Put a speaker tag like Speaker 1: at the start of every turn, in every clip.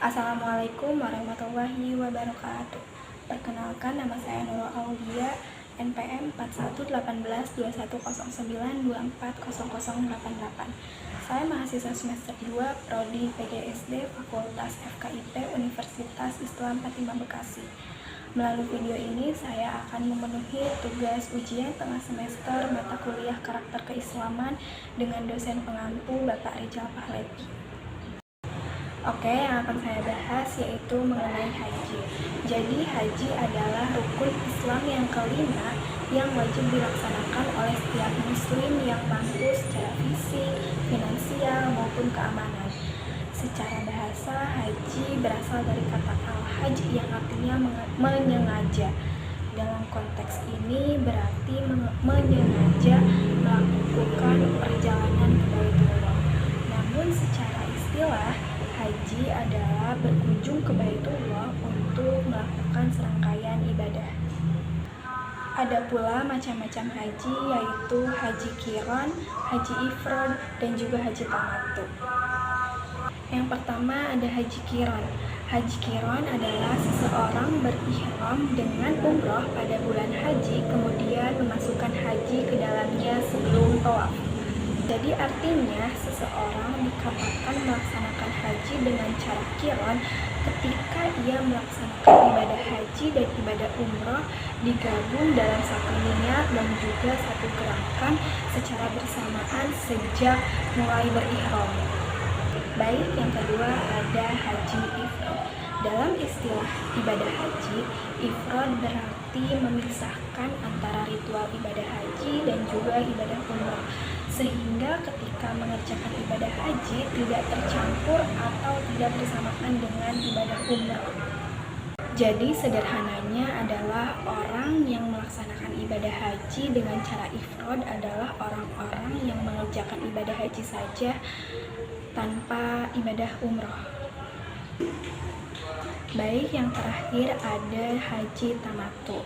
Speaker 1: Assalamualaikum warahmatullahi wabarakatuh. Perkenalkan, nama saya Nurul Aulia, NPM 41182109240088. Saya mahasiswa semester 2 Prodi PGSD Fakultas FKIP Universitas Islam Fatimah Bekasi. Melalui video ini saya akan memenuhi tugas ujian tengah semester mata kuliah karakter keislaman dengan dosen pengampu Bapak Rijal Pahlevi. Oke, yang akan saya bahas yaitu mengenai haji. Jadi haji adalah rukun Islam yang kelima yang wajib dilaksanakan oleh setiap muslim yang mampu secara fisik, finansial, maupun keamanan. Secara bahasa, haji berasal dari kata al-hajj yang artinya menyengaja. Dalam konteks ini berarti menyengaja melakukan perjalanan ke Baitullah. Namun secara istilah, haji adalah berkunjung ke Baitullah untuk melakukan serangkaian ibadah. Ada pula macam-macam haji, yaitu haji qiran, haji ifrad, dan juga haji tamattu. Yang pertama ada haji qiran. Haji qiran adalah seseorang berihram dengan umroh pada bulan haji, kemudian memasukkan haji ke dalamnya sebelum tawaf. Jadi artinya seseorang dikatakan melaksanakan haji dengan cara qiran ketika ia melaksanakan ibadah haji dan ibadah umroh digabung dalam satu niat dan juga satu gerakan secara bersamaan sejak mulai berihram. Baik, yang kedua ada haji ifrad. Dalam istilah ibadah haji, ifrad berarti memisahkan antara ritual ibadah haji dan juga ibadah umroh, sehingga ketika mengerjakan ibadah haji tidak tercampur atau tidak bersamaan dengan ibadah umroh. Jadi sederhananya adalah orang yang melaksanakan ibadah haji dengan cara ifrad adalah orang-orang yang mengerjakan ibadah haji saja tanpa ibadah umroh. Baik, yang terakhir ada haji tamattu.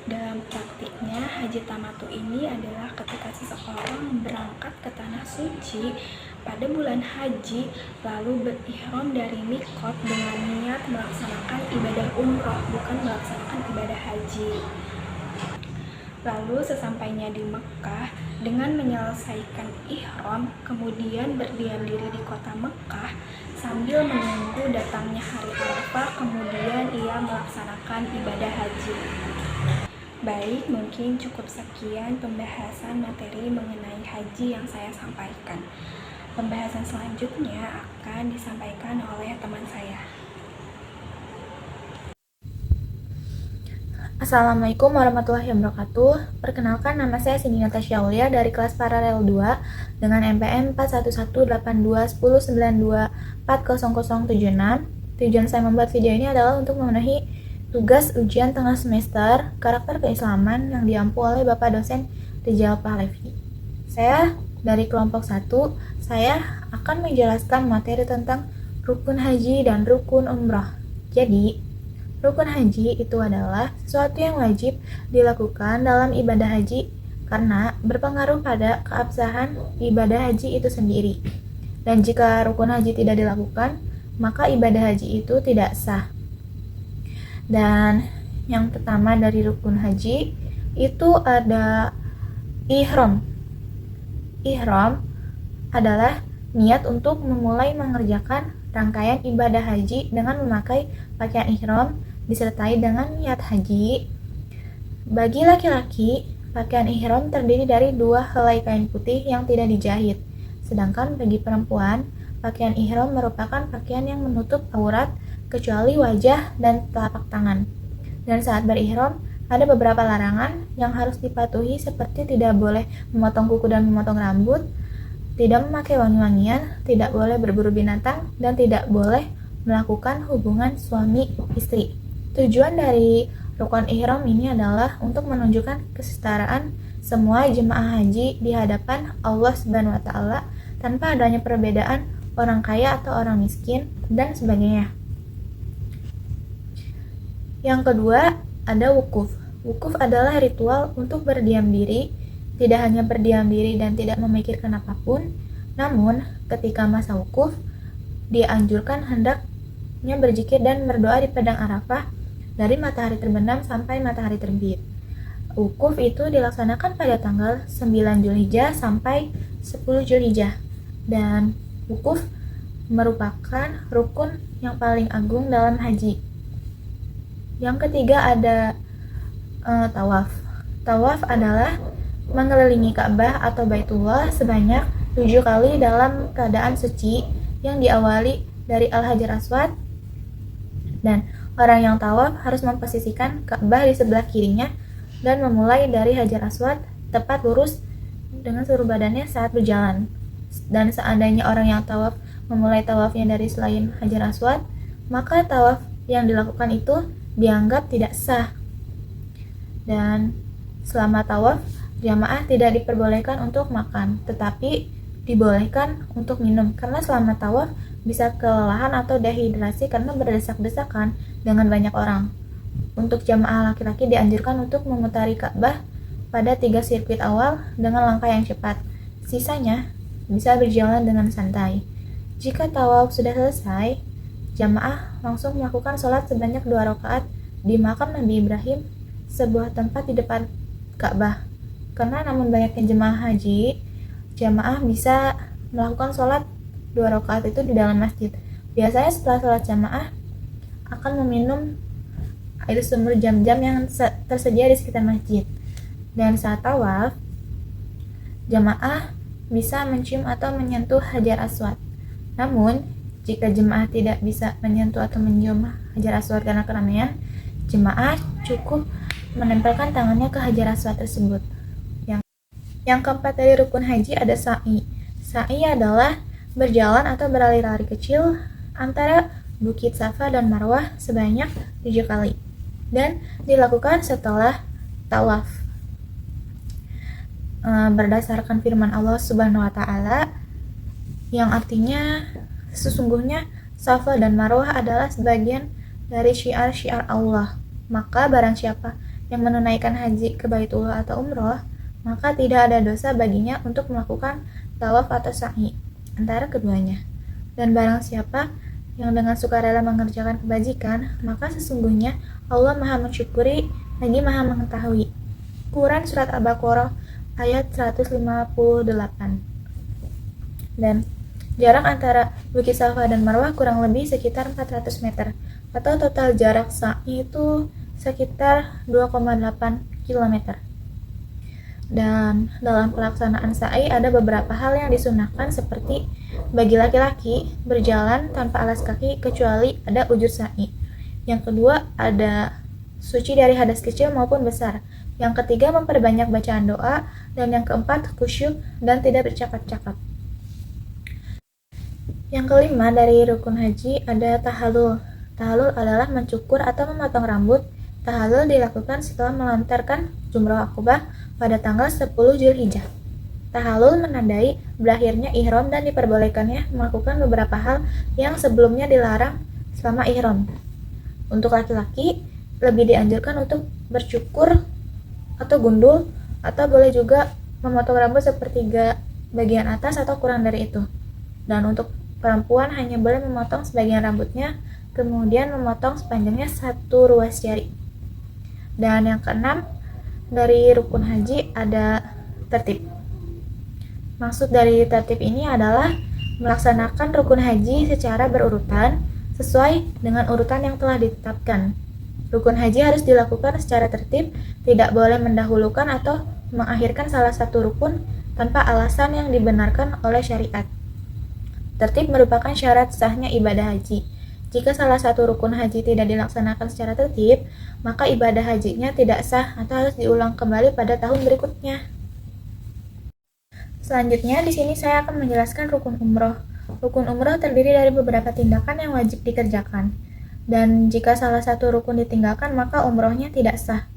Speaker 1: Dalam praktiknya, haji tamattu ini adalah ketika seseorang berangkat ke tanah suci pada bulan haji lalu berihram dari mikot dengan niat melaksanakan ibadah umroh, bukan melaksanakan ibadah haji. Lalu sesampainya di Mekah, dengan menyelesaikan ihram, kemudian berdiam diri di kota Mekah sambil menunggu datangnya hari Arafah, kemudian ia melaksanakan ibadah haji. Baik, mungkin cukup sekian pembahasan materi mengenai haji yang saya sampaikan. Pembahasan selanjutnya akan disampaikan oleh teman saya.
Speaker 2: Assalamualaikum warahmatullahi wabarakatuh. Perkenalkan, nama saya Cindy Natasha Aulia dari kelas paralel 2 dengan NPM 41182192400076. Tujuan saya membuat video ini adalah untuk memenuhi tugas ujian tengah semester karakter keislaman yang diampu oleh Bapak dosen Rijal Pahlevi. Saya dari kelompok 1, saya akan menjelaskan materi tentang rukun haji dan rukun umroh. Jadi, rukun haji itu adalah sesuatu yang wajib dilakukan dalam ibadah haji karena berpengaruh pada keabsahan ibadah haji itu sendiri. Dan jika rukun haji tidak dilakukan, maka ibadah haji itu tidak sah. Dan yang pertama dari rukun haji itu ada ihram. Ihram adalah niat untuk memulai mengerjakan rangkaian ibadah haji dengan memakai pakaian ihram disertai dengan niat haji. Bagi laki-laki, pakaian ihram terdiri dari 2 helai kain putih yang tidak dijahit. Sedangkan bagi perempuan, pakaian ihram merupakan pakaian yang menutup aurat kecuali wajah dan telapak tangan. Dan saat berihram, ada beberapa larangan yang harus dipatuhi seperti tidak boleh memotong kuku dan memotong rambut, tidak memakai wangi-wangian, tidak boleh berburu binatang, dan tidak boleh melakukan hubungan suami istri. Tujuan dari rukun ihram ini adalah untuk menunjukkan kesetaraan semua jemaah haji di hadapan Allah Subhanahu wa taala tanpa adanya perbedaan orang kaya atau orang miskin dan sebagainya. Yang kedua, ada wukuf. Wukuf adalah ritual untuk berdiam diri, tidak hanya berdiam diri dan tidak memikirkan apapun, namun ketika masa wukuf dianjurkan hendak Selanjutnya berzikir dan berdoa di padang Arafah dari matahari terbenam sampai matahari terbit. Wukuf itu dilaksanakan pada tanggal 9 Zulhijjah sampai 10 Zulhijjah. Dan wukuf merupakan rukun yang paling agung dalam haji. Yang ketiga ada tawaf. Tawaf adalah mengelilingi Ka'bah atau Baitullah sebanyak 7 kali dalam keadaan suci yang diawali dari Al-Hajar Aswad, dan orang yang tawaf harus memposisikan Ka'bah di sebelah kirinya dan memulai dari Hajar Aswad tepat lurus dengan seluruh badannya saat berjalan. Dan seandainya orang yang tawaf memulai tawafnya dari selain Hajar Aswad, maka tawaf yang dilakukan itu dianggap tidak sah. Dan selama tawaf, jamaah tidak diperbolehkan untuk makan, tetapi dibolehkan untuk minum, karena selama tawaf bisa kelelahan atau dehidrasi karena berdesak-desakan dengan banyak orang. Untuk jamaah laki-laki dianjurkan untuk memutari Ka'bah pada 3 sirkuit awal dengan langkah yang cepat. Sisanya bisa berjalan dengan santai. Jika tawaf sudah selesai, jamaah langsung melakukan sholat sebanyak 2 rakaat di makam Nabi Ibrahim, sebuah tempat di depan Ka'bah. Karena namun banyaknya jemaah haji, jamaah bisa melakukan sholat 2 rakaat itu di dalam masjid. Biasanya setelah sholat jamaah akan meminum air sumur Zam-Zam yang tersedia di sekitar masjid. Dan saat tawaf, jamaah bisa mencium atau menyentuh Hajar Aswad. Namun, jika jemaah tidak bisa menyentuh atau mencium Hajar Aswad karena keramaian, jemaah cukup menempelkan tangannya ke Hajar Aswad tersebut. Yang keempat dari rukun haji ada sa'i. Sa'i adalah berjalan atau berlari-lari kecil antara Bukit Safa dan Marwah sebanyak 7 kali dan dilakukan setelah tawaf. Berdasarkan firman Allah Subhanahu wa taala yang artinya sesungguhnya Safa dan Marwah adalah sebagian dari syiar-syiar Allah. Maka barang siapa yang menunaikan haji ke Baitullah atau umroh, maka tidak ada dosa baginya untuk melakukan tawaf atau sa'i antara keduanya. Dan barang siapa yang dengan sukarela mengerjakan kebajikan, maka sesungguhnya Allah Maha mensyukuri lagi Maha mengetahui. Quran Surat Al-Baqarah ayat 158. Dan jarak antara Bukit Safa dan Marwah kurang lebih sekitar 400 meter, atau total jarak sa'i itu sekitar 2,8 km. Dan dalam pelaksanaan sa'i ada beberapa hal yang disunahkan, seperti bagi laki-laki berjalan tanpa alas kaki kecuali ada ujur sa'i. Yang kedua ada suci dari hadas kecil maupun besar. Yang ketiga memperbanyak bacaan doa. Dan yang keempat khusyuk dan tidak bercakap-cakap. Yang kelima dari rukun haji ada tahallul. Tahallul adalah mencukur atau memotong rambut. Tahallul dilakukan setelah melontarkan jumrah akobah pada tanggal 10 Zulhijjah. Tahallul menandai berakhirnya ihram dan diperbolehkannya melakukan beberapa hal yang sebelumnya dilarang selama ihram. Untuk laki-laki lebih dianjurkan untuk bercukur atau gundul, atau boleh juga memotong rambut sepertiga bagian atas atau kurang dari itu. Dan untuk perempuan hanya boleh memotong sebagian rambutnya, kemudian memotong sepanjangnya 1 ruas jari. Dan yang keenam dari rukun haji ada tertib. Maksud dari tertib ini adalah melaksanakan rukun haji secara berurutan sesuai dengan urutan yang telah ditetapkan. Rukun haji harus dilakukan secara tertib, tidak boleh mendahulukan atau mengakhirkan salah satu rukun tanpa alasan yang dibenarkan oleh syariat. Tertib merupakan syarat sahnya ibadah haji. Jika salah satu rukun haji tidak dilaksanakan secara tertib, maka ibadah hajinya tidak sah atau harus diulang kembali pada tahun berikutnya. Selanjutnya, di sini saya akan menjelaskan rukun umroh. Rukun umroh terdiri dari beberapa tindakan yang wajib dikerjakan. Dan jika salah satu rukun ditinggalkan, maka umrohnya tidak sah.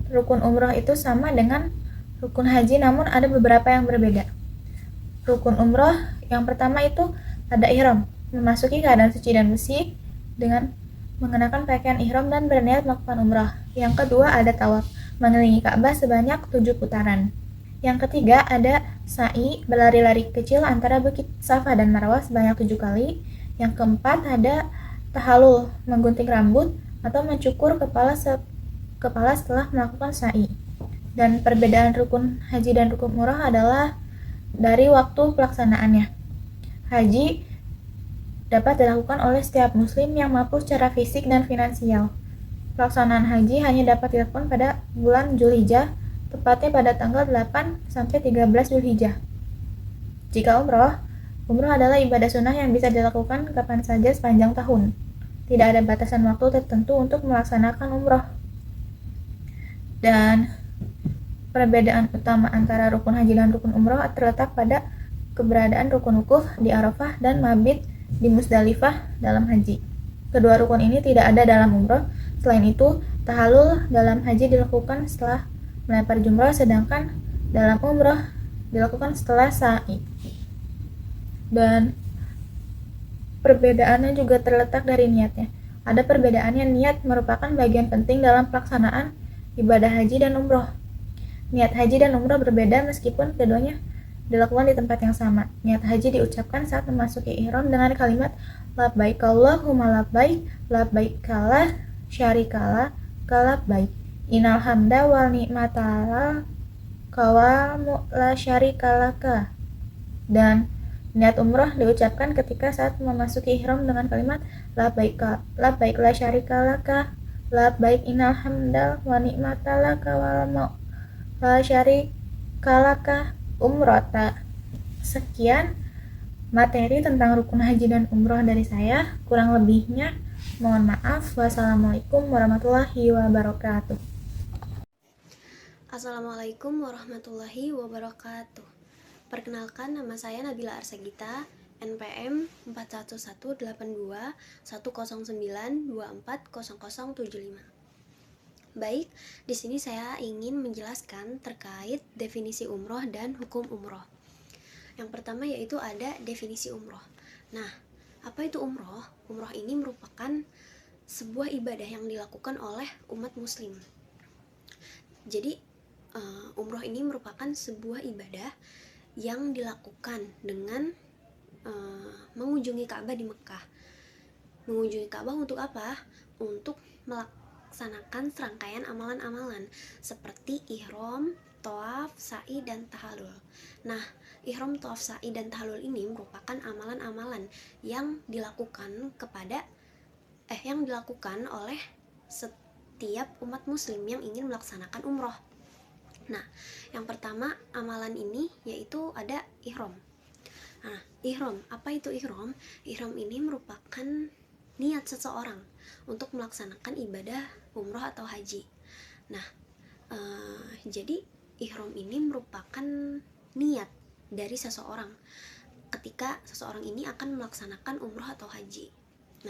Speaker 2: Rukun umroh itu sama dengan rukun haji, namun ada beberapa yang berbeda. Rukun umroh yang pertama itu ada ihram, memasuki keadaan suci dan bersih dengan mengenakan pakaian ihram dan berniat melakukan umrah. Yang kedua ada tawaf, mengelilingi Ka'bah sebanyak 7 putaran. Yang ketiga ada sa'i, berlari-lari kecil antara Bukit Safa dan Marwah sebanyak 7 kali. Yang keempat ada tahalul, menggunting rambut, atau mencukur kepala setelah melakukan sa'i. Dan perbedaan rukun haji dan rukun umroh adalah dari waktu pelaksanaannya. Haji dapat dilakukan oleh setiap muslim yang mampu secara fisik dan finansial. Pelaksanaan haji hanya dapat dilakukan pada bulan Zulhijjah, tepatnya pada tanggal 8 sampai 13 Zulhijjah. Jika umroh adalah ibadah sunnah yang bisa dilakukan kapan saja sepanjang tahun. Tidak ada batasan waktu tertentu untuk melaksanakan umroh. Dan perbedaan utama antara rukun haji dan rukun umroh terletak pada keberadaan rukun wukuf di Arafah dan mabit di Musdalifah dalam haji. Kedua rukun ini tidak ada dalam umroh. Selain itu, tahallul dalam haji dilakukan setelah melempar jumrah, sedangkan dalam umroh dilakukan setelah sa'i. Dan perbedaannya juga terletak dari niatnya. Ada perbedaannya, niat merupakan bagian penting dalam pelaksanaan ibadah haji dan umroh. Niat haji dan umroh berbeda meskipun keduanya dilakukan di tempat yang sama. Niat haji diucapkan saat memasuki ihram dengan kalimat labbaik Allahumma labbaik, labbaik la syarikalah labbaik, innal hamda wal ni'mata laka wa la syarikalaka. Dan niat umroh diucapkan ketika saat memasuki ihram dengan kalimat labbaik la syarikalaka labbaik, innal hamda wa ni'mata laka wa la syarikalaka umrota. Sekian materi tentang rukun haji dan umroh dari saya. Kurang lebihnya mohon maaf. Wassalamualaikum warahmatullahi wabarakatuh.
Speaker 3: Assalamualaikum warahmatullahi wabarakatuh. Perkenalkan, nama saya Nabila Arsagita, NPM 41821092400075. Baik, di sini saya ingin menjelaskan terkait definisi umroh dan hukum umroh. Yang pertama yaitu ada definisi umroh. Nah, apa itu umroh? Umroh ini merupakan sebuah ibadah yang dilakukan oleh umat muslim. Jadi, umroh ini merupakan sebuah ibadah yang dilakukan dengan mengunjungi Ka'bah di Mekah. Mengunjungi Ka'bah untuk apa? Untuk melaksanakan serangkaian amalan-amalan seperti ihram, tawaf, sa'i, dan tahallul. Nah, ihram, tawaf, sa'i, dan tahallul ini merupakan amalan-amalan yang dilakukan oleh setiap umat muslim yang ingin melaksanakan umroh. Nah, yang pertama amalan ini yaitu ada ihram. Nah, ihram, apa itu ihram? Ihram ini merupakan niat seseorang untuk melaksanakan ibadah umroh atau haji. Nah, jadi ihram ini merupakan niat dari seseorang ketika seseorang ini akan melaksanakan umroh atau haji.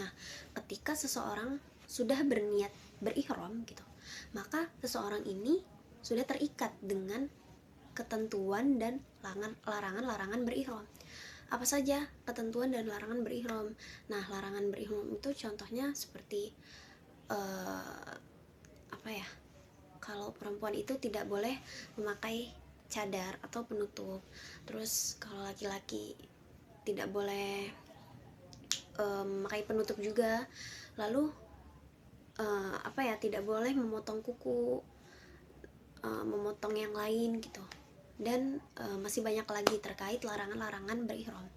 Speaker 3: Nah, ketika seseorang sudah berniat berihram gitu, maka seseorang ini sudah terikat dengan ketentuan dan larangan-larangan berihram. Apa saja ketentuan dan larangan berihram? Nah, larangan berihram itu contohnya seperti kalau perempuan itu tidak boleh memakai cadar atau penutup. Terus kalau laki-laki tidak boleh memakai penutup juga. Lalu tidak boleh memotong kuku, memotong yang lain gitu. Dan masih banyak lagi terkait larangan-larangan berihram.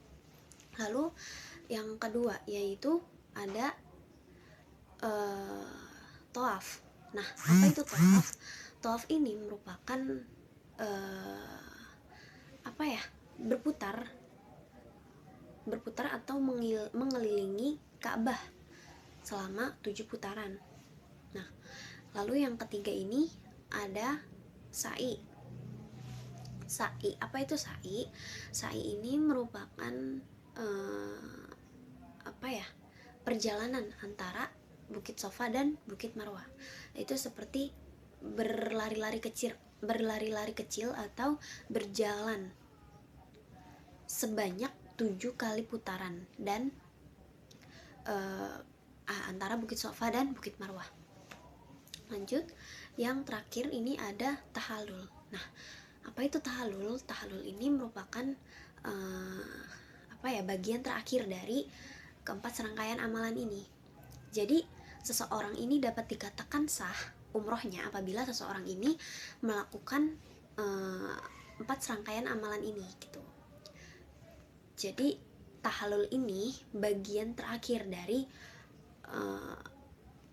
Speaker 3: Lalu yang kedua yaitu ada tawaf. Nah, apa itu tawaf? Tawaf ini merupakan berputar atau mengelilingi Ka'bah selama 7 putaran. Nah, lalu yang ketiga ini ada sa'i. Sa'i, apa itu sa'i? Sa'i ini merupakan perjalanan antara Bukit Sofa dan Bukit Marwah. Itu seperti berlari-lari kecil atau berjalan sebanyak 7 kali putaran dan antara Bukit Sofa dan Bukit Marwah. Lanjut, yang terakhir ini ada tahallul. Nah, apa itu tahallul? Tahallul ini merupakan bagian terakhir dari keempat serangkaian amalan ini. Jadi seseorang ini dapat dikatakan sah umrohnya apabila seseorang ini melakukan 4 serangkaian amalan ini gitu. Jadi tahallul ini bagian terakhir dari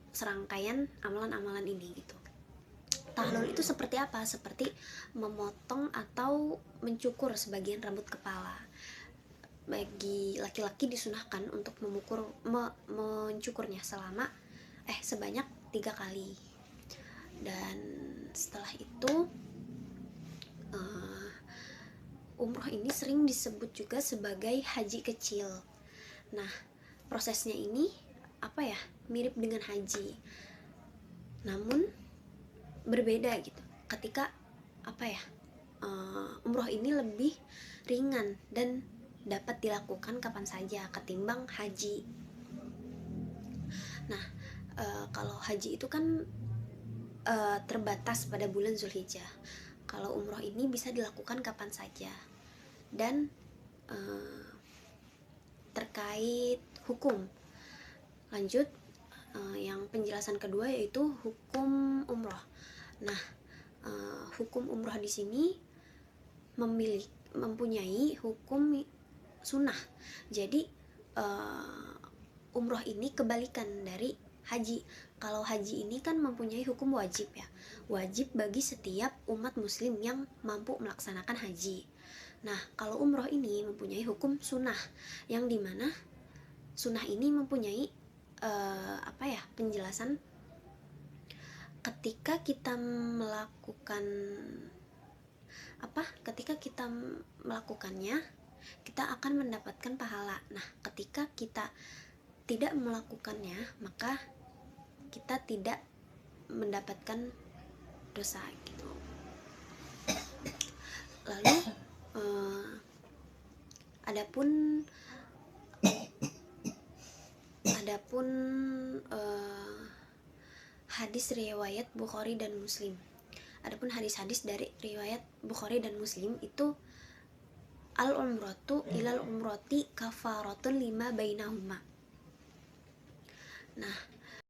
Speaker 3: serangkaian amalan-amalan ini gitu. Tahallul itu seperti apa? Seperti memotong atau mencukur sebagian rambut kepala. Bagi laki-laki disunahkan untuk mencukurnya sebanyak 3 kali. Dan setelah itu umroh ini sering disebut juga sebagai haji kecil. Nah, prosesnya ini mirip dengan haji, namun berbeda gitu. Ketika umroh ini lebih ringan dan dapat dilakukan kapan saja ketimbang haji. Nah, kalau haji itu kan terbatas pada bulan Zulhijjah. Kalau umroh ini bisa dilakukan kapan saja. Dan terkait hukum, lanjut yang penjelasan kedua yaitu hukum umroh. Nah, hukum umroh di sini mempunyai hukum sunnah. Jadi umroh ini kebalikan dari haji. Kalau haji ini kan mempunyai hukum wajib ya, wajib bagi setiap umat muslim yang mampu melaksanakan haji. Nah, kalau umroh ini mempunyai hukum sunnah, yang dimana sunnah ini mempunyai penjelasan ketika kita melakukannya kita akan mendapatkan pahala. Nah, ketika kita tidak melakukannya maka kita tidak mendapatkan dosa gitu. Lalu adapun hadis riwayat Bukhari dan Muslim. Adapun hadis-hadis dari riwayat Bukhari dan Muslim itu al-umratu ilal umrati kafaratun lima bainahuma. Nah,